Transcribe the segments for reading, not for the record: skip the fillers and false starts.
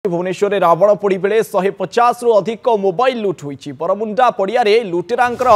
भुवनेश्वर रावण पोड़ी बेले 150 रु अधिक मोबाइल लुट होईची। बरमुंडा पड़िया लुटेरांकर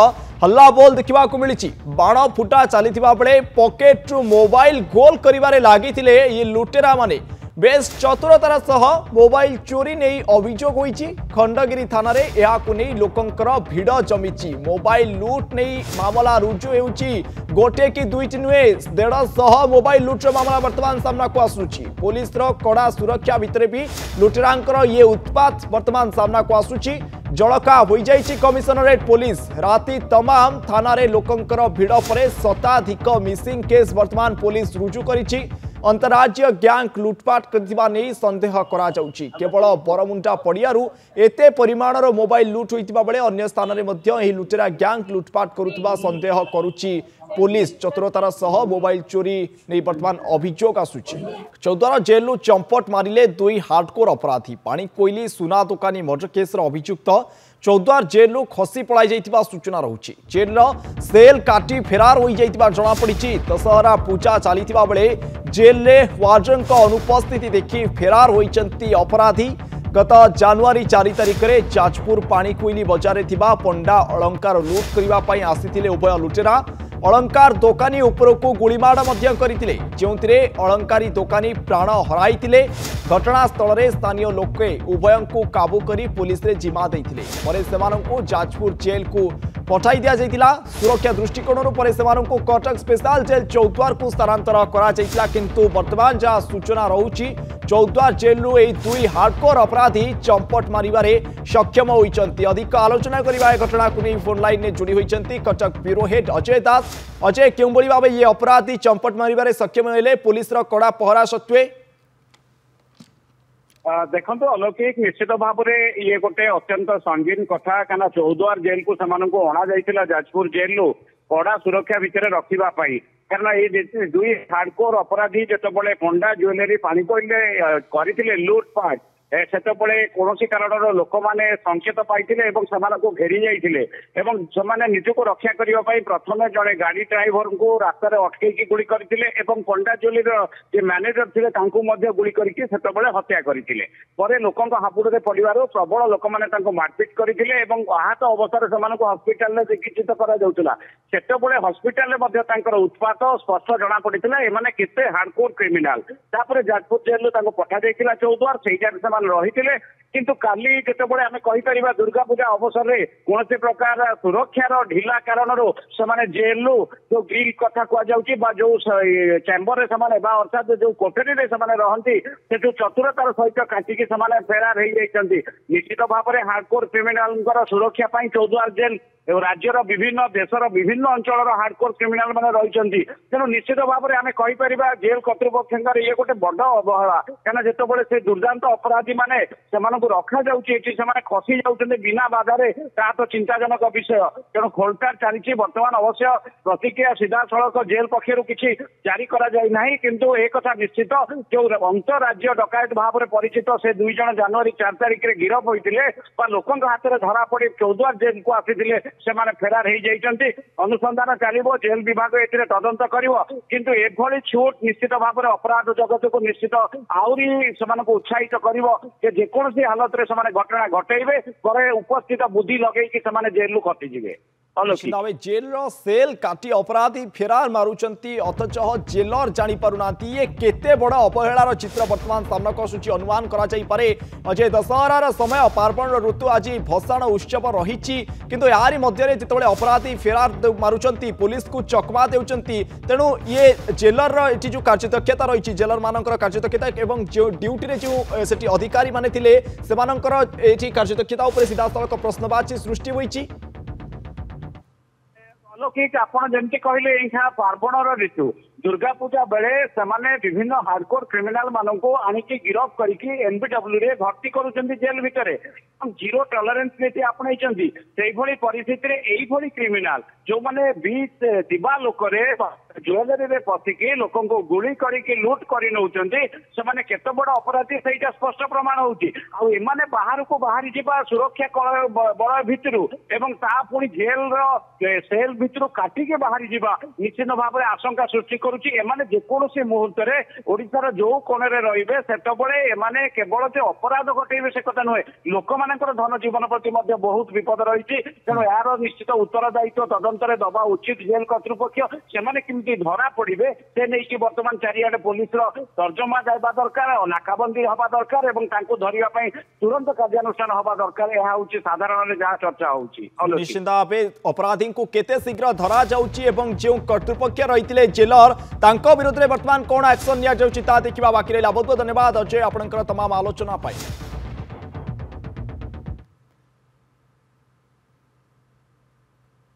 हल्ला बोल देखा मिली। बाण फुटा चली बेले पकेट रु मोबाइल गोल करिवारे लागिथिले ये लुटेरा माने। बेस चतुरतार सह मोबाइल चोरी नहीं अभियोग होईची। खंडगिरी थाना रे एहाकु नहीं लोकंकर भिड़ जमीची। मोबाइल लुट नहीं मामला रुजु हेउची। गोटे कि दुईटी नुहे 150 मोबाइल लुट्र मामला वर्तमान सामना को आसुची। पुलिस रो कड़ा सुरक्षा भितरे भी लुटेरांकर ये उत्पात वर्तमान सामना को आसुची। जड़का हो जाइछि कमिशनरेट पुलिस। राति तमाम थाना रे लोकंकर भिड़ परे शताधिक मिसिंग केस वर्तमान पुलिस रुजु करिछि। अंतरराज्य गैंग लुटपाट करथिबा नै संदेह करा जाउछि। केवल बरमुंडा पड़ियारू एते परिमाणर मोबाइल लुट होइतिबा बेले अन्य स्थान रे मध्य एही लुटेरा गैंग लुटपाट करुथिबा संदेह करुछि पुलिस। चतुरतार सह मोबाइल चोरी नै वर्तमान अभियोग आसुछि। चौद्वार जेलु चंपट मारिले दुई हार्डकोर अपराधी। पानी कोइली सुना दुकानी मर्डर केस अभियुक्त चौद्वार जेलु खसी पलाई जाइतिबा सूचना रहुछि। जेल सेल काटी फेरार होई जाइतिबा जणा पड़िछि। दशहरा पूजा चलीतिबा बेले जेल रे वार्डन को अनुपस्थिति देखि फेरार होइचंती अपराधी। गत जनवरी 4 तारिख में जाजपुर पानीकोइली बजार में पंडा अलंकार लुट करने आसी उभय लुटेरा। अलंकार दोकानी उपरकू गुलीमाड़ करते जो अलंकारी दोकानी प्राण हराई। घटनास्थल में स्थानीय लोके उभय को काबू कर पुलिस रे जिम्मा देते जाजपुर जेल को पठाई दि जाइतिला। सुरक्षा दृष्टिकोण पर कटक स्पेशल जेल चौद्वार को स्थानांतर करा जाइतिला। किंतु वर्तमान जहाँ सूचना रहुछि चौद्वार जेलु एई दुई हार्डकोर अपराधी चंपट मारिबारे सक्षम होइचंती। अधिक आलोचना करिबा ए घटना को नहीं फोन लाइन ने जोड़ी होइचंती कटक ब्यूरो हेड अजय दास। अजय केउ बळी भाबे ये अपराधी चंपट मारिबारे सक्षम हेले पुलिस रो कड़ा पहरा सत्वे? देखो अलौकिक निश्चित भाव में ये गोटे अत्यंत संगीन कथा क्या चौद्वार जेल को अणा जाइतिला जाजपुर जेलु कड़ा सुरक्षा भितर रखिबा पाई। कारण ये दुई हार्डकोर अपराधी जितेबाला पंडा ज्वेलरी पानीकोइले करथिले लुटपाट सेतबले कौन कारण लोक मैंने संकेत पाई घेरी जाते निजक रक्षा करने प्रथम जड़े गाड़ी ड्राइवर को रास्तार अटकई गुली करते पंडा ज्वेलरी मैनेजर थे गुली करके हत्या करते लोक हाबुड़े पड़ार प्रबल लोक मैंने मारपिट करते आहत अवस्था से हस्पिटाल चिकित्सित करते हस्पिटाल उत्पात स्पष्ट जना पड़ा एने केते हार्डकोर क्रिमिनाल। जाजपुर जेल पठा जाइए चौद्वार से रही किंतु काली जितेबाला आम कहीपर दुर्गा पूजा अवसर में कौन प्रकार सुरक्षार ढिला कारण से जेलु जो ग्रिल कथा कहुच्छी जो चैम्बर अर्थात जो कोठरी रहती से जो चतुरतार सहित काटिकी फेरार हो जाती। निश्चित भाव में हार्डकोर क्रिमिनाल सुरक्षा चौद्वार जेल राज्यर विभिन्न देशर विभिन्न अंचल हार्डकोर क्रिमिनाल मैंने रही। तेणु निश्चित भाव में आम कहीपर जेल कर्तृपक्ष ये गोटे बड़ अवहेला क्या जितेबाला से दुर्दांत अपराधी माने रखा जाऊँगी खसी जाऊँच बिना बाधारे ता तो चिंताजनक विषय। तेणु खोलतार चली बर्तमान अवश्य प्रतिक्रिया सीधा सड़क जेल पक्षर किसी जारी करा जाई नहीं किंतु एक कथा निश्चित जो अंतरराज्य डकायत भाव में परिचित से दुई जन जनवरी 4 तारिख में गिरफ होते लोक हाथ में धरा पड़ी चौद्वार जेल को आसी से फेरार हो जाती। अनुसंधान चलो जेल विभाग ए तदंत किंतु एभली छूट निश्चित भाव में अपराध जगत को निश्चित आहरी से उत्साहित कर हालत रे घटना घटेबे उपस्थित बुद्धि लगे जेल खसीजे। जेल सेल काटी अपराधी फेरार मारुचंती अथच जेलर जानी पारुनांती। ये केते बड़ अवहेलार चित्र वर्तमान सामना आसुची अनुमान करा जाई पारे। अजय दशहरार समय पार्वण ऋतु आज भसाण उत्सव रही किंतु यारी मध्य जितेबाला अपराधी फेरार मारुचंती पुलिस को चकमा देउचंती। तेणु ये जेलर एटी जो कार्यदक्षता रही जेलर मानकर कार्यदक्षता एवं जो ड्यूटी रे जो सेठी अधिकारी माने थिले सेमानकर एटी कार्यदक्षता उपर सीधासलख प्रश्नवाची सृष्टि होईची। अलौकिक आपड़ जमी कहले यहाँ पार्वणर ऋतु दुर्गा पूजा बेले से विभिन्न हार्डकोर क्रिमिनाल मानक आणिकी गिरफ करके एनबीडब्ल्यू रे भर्ती करुछंती जेल भितर जीरो टॉलरेंस नीति आपणाइछंती। सेही परिस्थिति रे एही भली क्रिमिनाल जो माने बीच दिबा लोकरे ज्वेलरी रे पसिकी लोक गुली करके लुट कर नौचंती से केते बड़ अपराधी सेटा स्पष्ट प्रमाण होउची। आ एमाने बाहर को बाहरी जिबा सुरक्षा बड़ भितरु एवं ता पुणी जेल रो सेल भितरु काटिके बाहरी जिबा निश्चित भाव में आशंका सृष्टि କରୁଛି ଏମାନେ ଯେକୌଣସି ମୁହୂର୍ତ୍ତରେ ଓଡିଶାର ଯୋଉ କୋଣରେ ରହିବେ ସେତେବେଳେ ଏମାନେ କେବଳ ଯେ ଅପରାଧ ଘଟେଇବେ ସେ କଥା ନୁହେଁ, ଲୋକମାନଙ୍କର ଧନ ଜୀବନ ପ୍ରତି ମଧ୍ୟ ବହୁତ ବିପଦ ରହିଛି। ତେଣୁ ଏହାର ନିଶ୍ଚିତ ଉତ୍ତରଦାୟିତ୍ୱ ତଦନ୍ତରେ ଦବା ଉଚିତ ଜେଲ କର୍ତ୍ତୃପକ୍ଷ। ସେମାନେ କେମିତି ଧରା ପଡିବେ ସେ ନେଇକି ବର୍ତ୍ତମାନ ଚାରିଆଡେ ପୋଲିସର ତର୍ଜମା ଯାଇବା ଦରକାର, ନାକାବନ୍ଦୀ ହବା ଦରକାର ଏବଂ ତାଙ୍କୁ ଧରିବା ପାଇଁ ତୁରନ୍ତ କାର୍ଯ୍ୟାନୁଷ୍ଠାନ ହବା ଦରକାର। ଏହା ହଉଛି ସାଧାରଣରେ ଯାହା ଚର୍ଚ୍ଚା ହଉଛି। निश्चित भाव अपराधी को केते शीघ्र धरा जाउची एवं जो कर्तृपक्ष रही जेलर तांको विरुद्ध में वर्तमान कौन एक्शन निया जाउची ता देखिबा बाकी रहिला। बहुत बहुत धन्यवाद अजय आपनकर तमाम आलोचना पाई।